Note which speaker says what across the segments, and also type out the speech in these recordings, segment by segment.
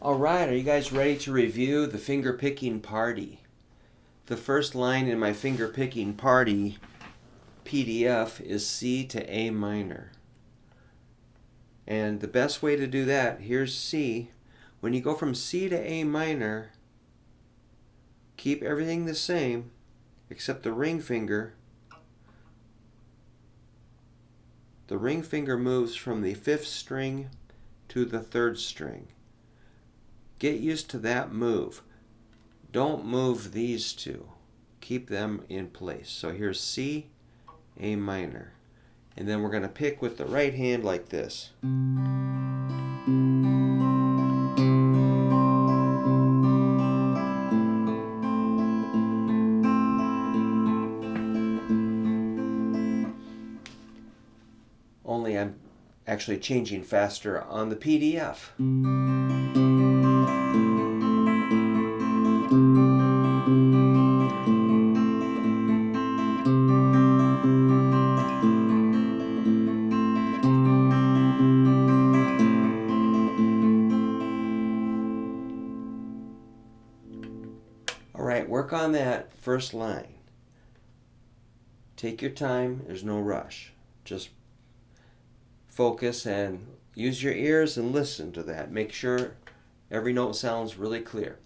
Speaker 1: All right, are you guys ready to review the finger picking party? The first line in my finger picking party PDF is C to A minor. And the best way to do that, here's C. When you go from C to A minor, keep everything the same except the ring finger. The ring finger moves from the 5th string to the 3rd string. Get used to that move. Don't move these two. Keep them in place. So here's C, A minor. And then we're going to pick with the right hand like this. Only I'm actually changing faster on the PDF. All right, work on that first line. Take your time, there's no rush. Just focus and use your ears and listen to that. Make sure every note sounds really clear.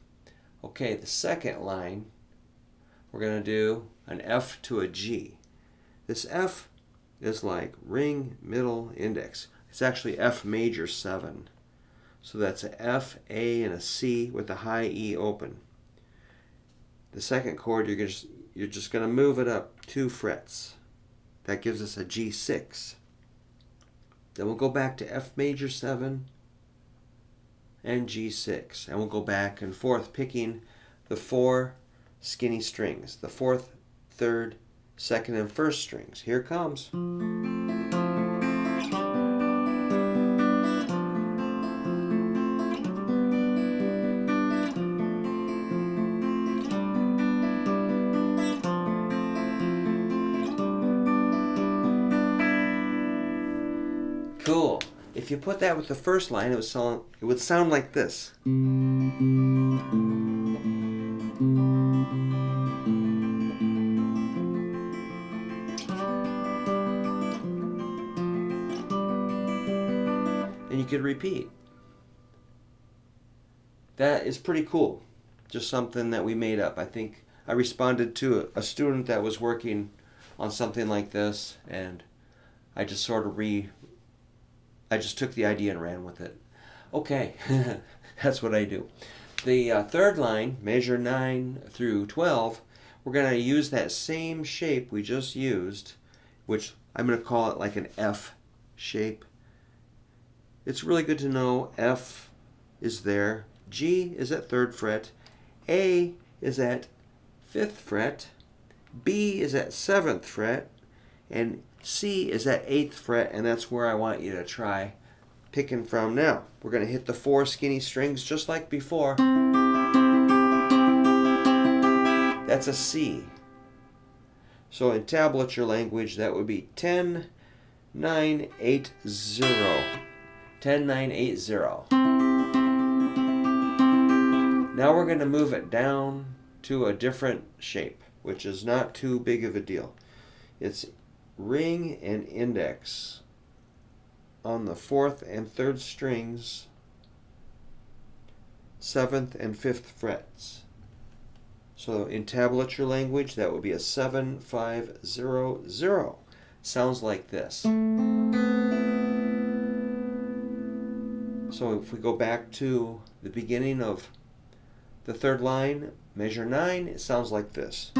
Speaker 1: Okay, the second line, we're going to do an F to a G. This F is like ring, middle, index. It's actually F major 7. So that's a F, A, and a C with a high E open. The second chord, you're just going to move it up 2 frets. That gives us a G6. Then we'll go back to F major 7 and G6. And we'll go back and forth picking the 4 skinny strings. The 4th, 3rd, 2nd, and 1st strings. Here it comes. Cool. If you put that with the first line, it would sound like this. And you could repeat. That is pretty cool. Just something that we made up. I think I responded to a student that was working on something like this, and I just sort of I just took the idea and ran with it. Okay, that's what I do. The third line, measure 9 through 12, we're going to use that same shape we just used, which I'm going to call it like an F shape. It's really good to know F is there, G is at 3rd fret, A is at 5th fret, B is at 7th fret, and C is at 8th fret, and that's where I want you to try picking from now. We're going to hit the 4 skinny strings just like before. That's a C. So in tablature language, that would be 10, 9, 8, 0. 10, 9, 8, 0. Now we're going to move it down to a different shape, which is not too big of a deal. It's ring and index on the 4th and 3rd strings, 7th and 5th frets. So in tablature language, that would be a 7, 5, 0, 0. Sounds like this. So if we go back to the beginning of the 3rd line, measure 9, it sounds like this.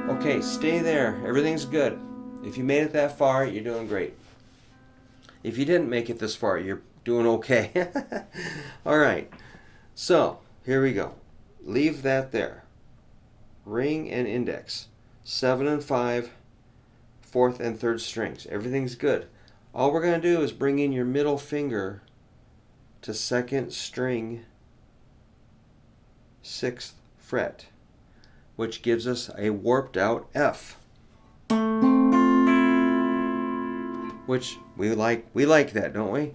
Speaker 1: Okay, stay there. Everything's good. If you made it that far, you're doing great. If you didn't make it this far, you're doing okay. All right. So, here we go. Leave that there. Ring and index. 7 and 5, fourth and third strings. Everything's good. All we're going to do is bring in your middle finger to second string, 6th fret, which gives us a warped out F, which we like that, don't we?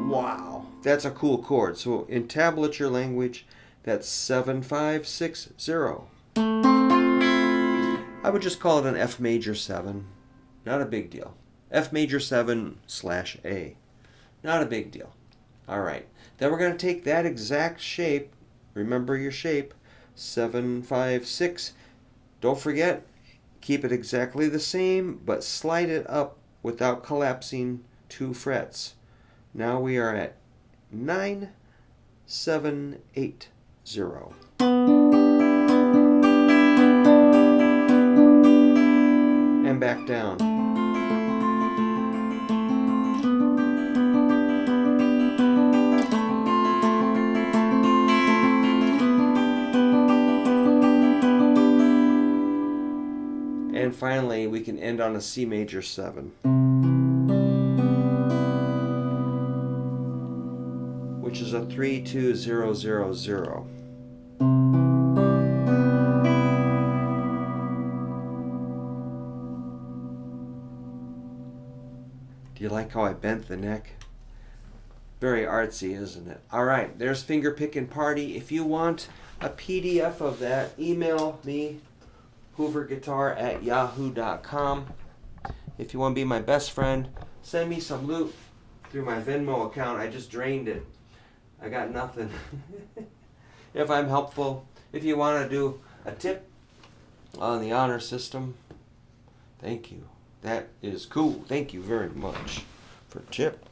Speaker 1: Wow, that's a cool chord. So in tablature language, that's 7-5-6-0. I would just call it an F major 7. Not a big deal. F major 7/A. Not a big deal. All right. Then we're going to take that exact shape. Remember your shape. 7-5-6. Don't forget, keep it exactly the same, but slide it up without collapsing 2 frets. Now we are at 9-7-8-0. And back down. And finally, we can end on a C major 7, which is a 3-2-0-0-0. Do you like how I bent the neck? Very artsy, isn't it? All right, there's Finger Pickin' Party. If you want a PDF of that, email me, hooverguitar@yahoo.com. If you want to be my best friend, send me some loot through my Venmo account. I just drained it. I got nothing. If I'm helpful, if you want to do a tip on the honor system, thank you. That is cool. Thank you very much for tip.